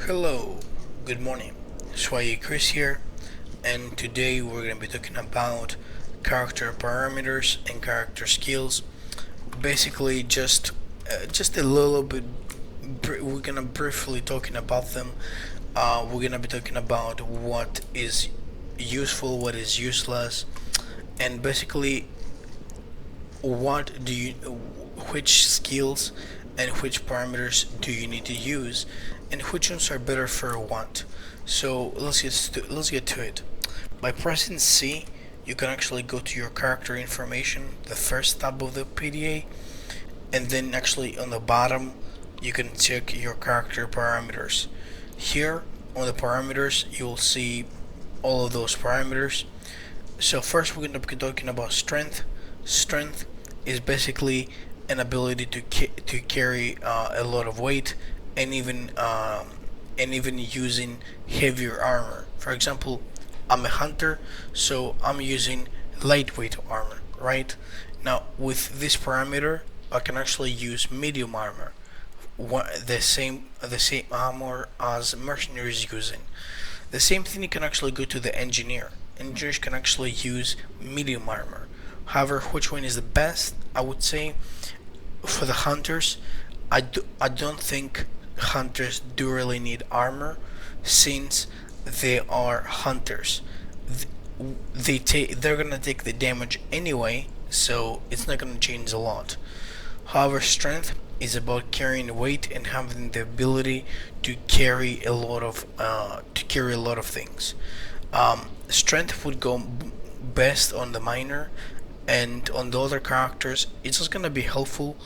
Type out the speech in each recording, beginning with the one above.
Hello, good morning. Sway Chris here, and today we're going to be talking about character parameters and character skills. Basically, just a little bit. We're gonna briefly talking about them. We're gonna be talking about what is useful, what is useless, and basically what do you, which skills and which parameters do you need to use, and which ones are better for what. So let's get to it. By pressing C, you can actually go to your character information, the first tab of the PDA, and then actually on the bottom you can check your character parameters. Here on the parameters you will see all of those parameters. So first we're going to be talking about strength. Strength is basically an ability to carry a lot of weight, and even using heavier armor. For example, I'm a hunter, so I'm using lightweight armor, right? Now with this parameter, I can actually use medium armor, the same armor as mercenaries using. The same thing you can actually go to the engineer. Engineers can actually use medium armor. However, which one is the best? I would say for the hunters, I don't think hunters do really need armor, since they are hunters. They're gonna take the damage anyway, so it's not gonna change a lot. However, strength is about carrying weight and having the ability to carry a lot of things. Strength would go best on the miner, and on the other characters it's just gonna be helpful,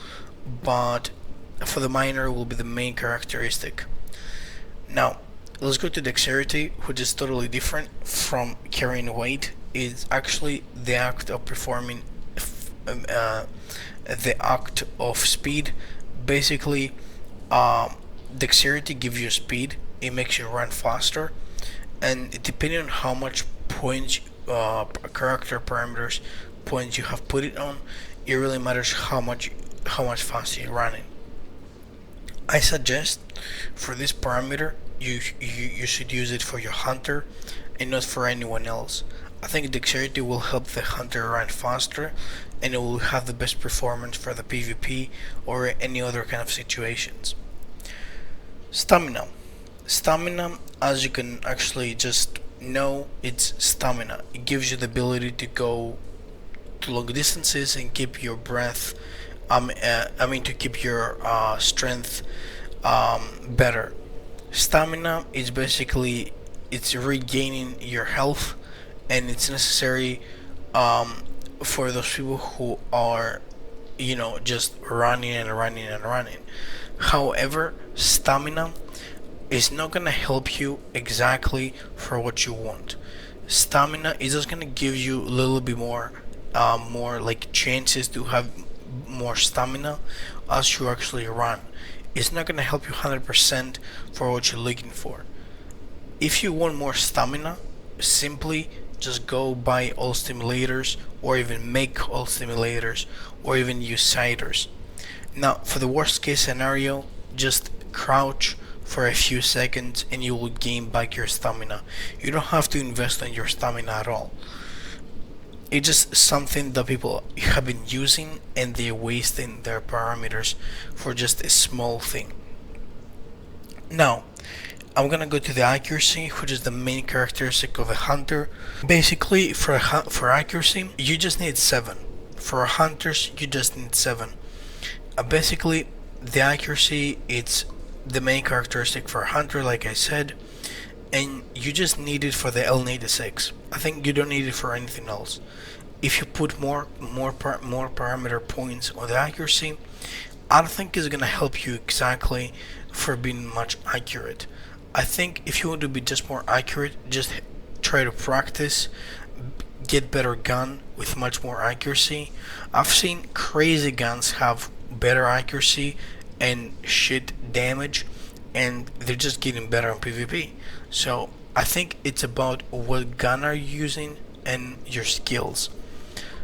but for the miner it will be the main characteristic. Now let's go to dexterity, which is totally different from carrying weight. It's actually the act of performing the act of speed. Basically, dexterity gives you speed, it makes you run faster, and depending on how much points, character parameters points you have put it on, it really matters how much faster you're running. I suggest for this parameter you should use it for your hunter and not for anyone else. I think dexterity will help the hunter run faster, and it will have the best performance for the PvP or any other kind of situations. Stamina. Stamina, as you can actually just know, it's stamina. It gives you the ability to go to long distances and keep your breath. To keep your strength better. Stamina is basically it's regaining your health, and it's necessary for those people who are, just running and running and running. However, stamina is not gonna help you exactly for what you want. Stamina is just gonna give you a little bit more like chances to have more stamina as you actually run. It's not gonna help you 100% for what you're looking for. If you want more stamina, simply just go buy all stimulators, or even make all stimulators, or even use ciders. Now, for the worst case scenario, just crouch for a few seconds and you will gain back your stamina. You don't have to invest in your stamina at all. It's just something that people have been using, and they're wasting their parameters for just a small thing. Now, I'm gonna go to the accuracy, which is the main characteristic of a hunter. Basically, for accuracy, you just need 7. For hunters, you just need 7. Basically, the accuracy, it's the main characteristic for a hunter, like I said, and you just need it for the L86. I think you don't need it for anything else. If you put more parameter points on the accuracy, I don't think it's gonna help you exactly for being much accurate. I think if you want to be just more accurate, just try to practice, get better gun with much more accuracy. I've seen crazy guns have better accuracy and shit damage, and they're just getting better in PvP. So I think it's about what gun are you using and your skills.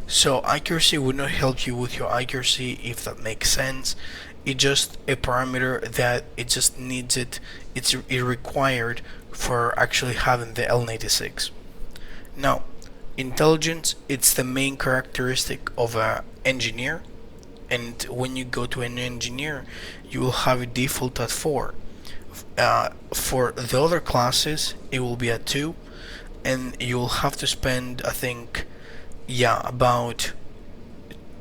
So accuracy would not help you with your accuracy, if that makes sense. It's just a parameter that it just needs it. It's required for actually having the L96. Now, intelligence, it's the main characteristic of an engineer, and when you go to an engineer, you will have a default at 4. For the other classes, it will be at 2, and you will have to spend, I think, about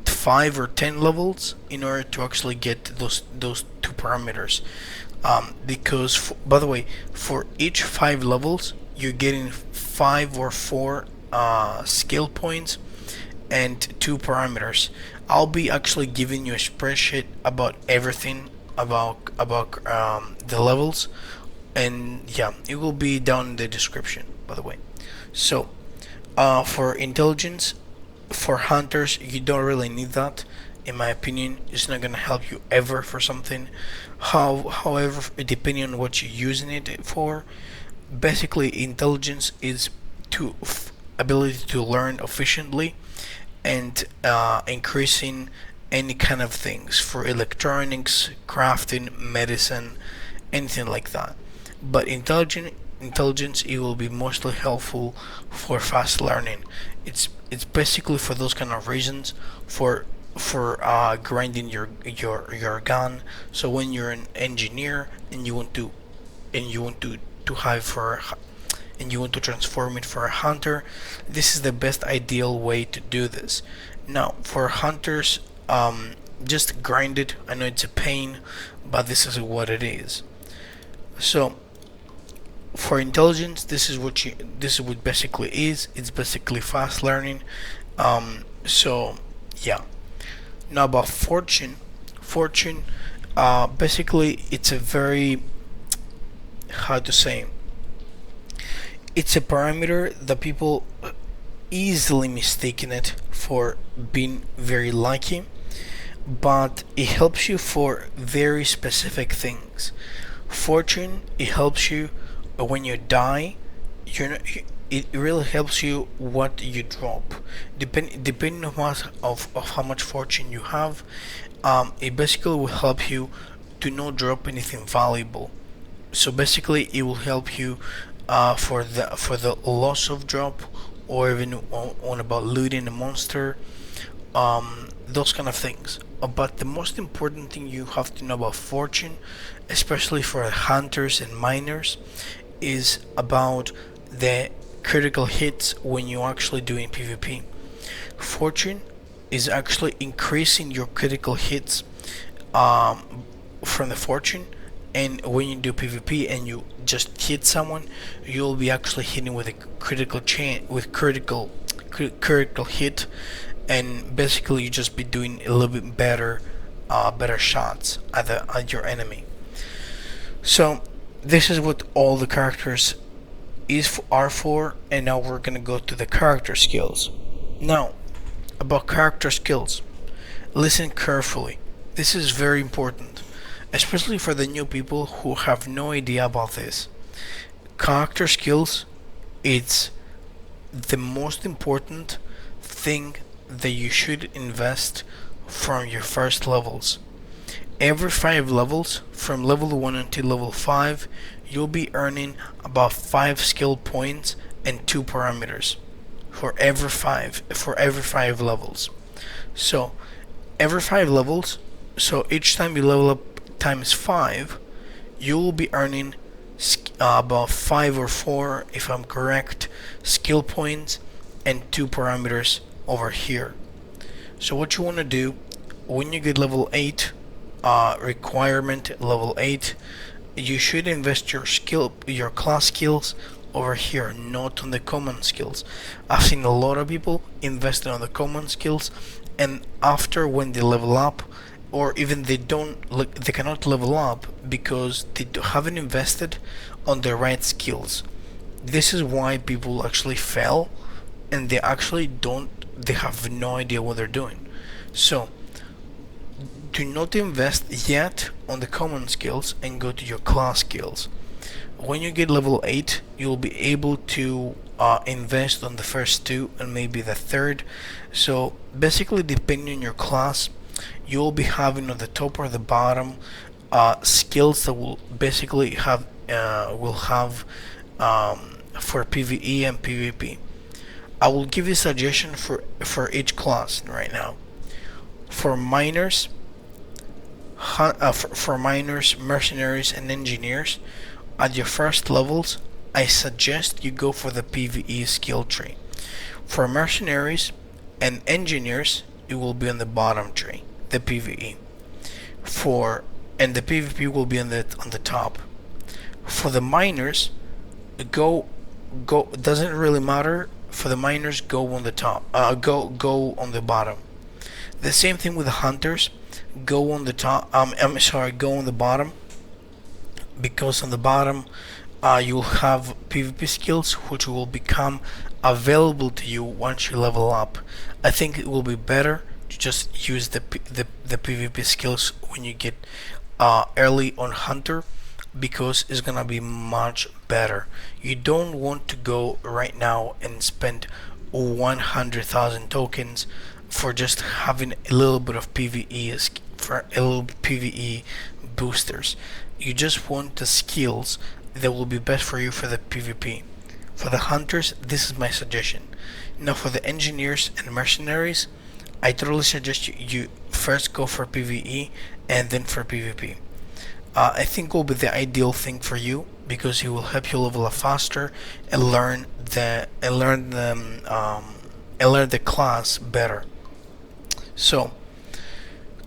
5 or 10 levels in order to actually get those two parameters. Because by the way, for each 5 levels, you're getting 5 or 4 skill points and 2 parameters. I'll be actually giving you a spreadsheet about everything about the levels, and it will be down in the description, by the way. So for intelligence, for hunters, you don't really need that. In my opinion, it's not gonna help you ever for something. However, depending on what you're using it for, basically intelligence is to ability to learn efficiently and increasing any kind of things for electronics, crafting, medicine, anything like that. But intelligence, it will be mostly helpful for fast learning. It's basically for those kind of reasons, for grinding your gun. So when you're an engineer and you want to have for and you want to transform it for a hunter, this is the best ideal way to do this. Now for hunters, just grind it. I know it's a pain, but this is what it is. So for intelligence, this is what basically is. It's basically fast learning. So yeah. Now about fortune, basically it's a very, how to say, it's a parameter that people easily mistaken it for being very lucky, but it helps you for very specific things. Fortune, it helps you when you die. It really helps you what you drop, depending on of how much fortune you have. It basically will help you to not drop anything valuable. So basically, it will help you for the loss of drop, or even on about looting a monster, those kind of things. But the most important thing you have to know about fortune, especially for hunters and miners, is about the critical hits when you're actually doing PvP. Fortune is actually increasing your critical hits from the fortune, and when you do PvP and you just hit someone, you'll be actually hitting with a critical hit, and basically you just be doing a little bit better shots at your enemy. So this is what all the characters are for, and now we're gonna go to the character skills. Now about character skills, listen carefully. This is very important, especially for the new people who have no idea about this. Character skills, it's the most important thing that you should invest from your first levels. Every 5 levels, from level 1 until level 5, you'll be earning about 5 skill points and 2 parameters for every 5 levels. So every 5 levels, so each time you level up times 5, you will be earning about 5 or 4, if I'm correct, skill points and 2 parameters over here. So what you want to do when you get level 8, requirement level 8, you should invest your class skills over here, not on the common skills. I've seen a lot of people investing on the common skills, and after, when they level up, or even they cannot level up because they haven't invested on the right skills. This is why people actually fail, and they have no idea what they're doing. So do not invest yet on the common skills and go to your class skills. When you get level 8, you'll be able to invest on the first 2 and maybe the third. So basically, depending on your class, you'll be having on the top or the bottom skills that will basically have for PvE and PvP. I will give you a suggestion for each class right now. For miners, for miners, mercenaries, and engineers, at your first levels, I suggest you go for the PvE skill tree. For mercenaries and engineers, it will be on the bottom tree, the PvE. And the PvP will be on the top. For the miners, go it doesn't really matter. For the miners, go on the top. Go on the bottom. The same thing with the hunters. Go on the top. Go on the bottom, because on the bottom you'll have PvP skills which will become available to you once you level up. I think it will be better to just use the PvP skills when you get early on hunter, because it's gonna be much better. You don't want to go right now and spend 100,000 tokens for just having a little bit of PvE, for a little PvE boosters. You just want the skills that will be best for you for the PvP. For the hunters, this is my suggestion. Now for the engineers and mercenaries, I totally suggest you first go for PvE and then for PvP. I think will be the ideal thing for you, because it will help you level up faster and learn the class better. So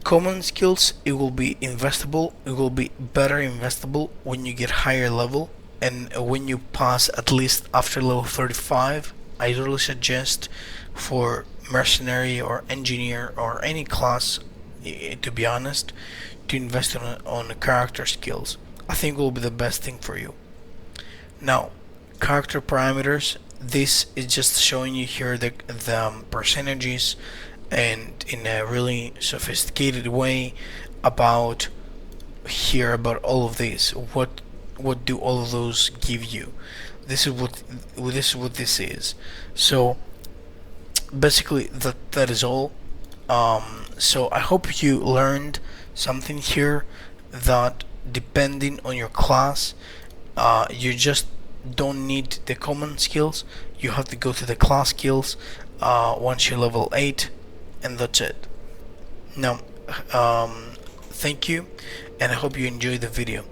common skills, it will be investable. It will be better investable when you get higher level, and when you pass at least after level 35. I totally suggest for mercenary or engineer or any class, to be honest, to invest on character skills. I think it will be the best thing for you. Now, character parameters. This is just showing you here the percentages, and in a really sophisticated way about all of these. What do all of those give you? This is what this is. So basically that is all. So I hope you learned something here, that depending on your class, you just don't need the common skills. You have to go to the class skills once you're level 8, and that's it. Now, thank you, and I hope you enjoyed the video.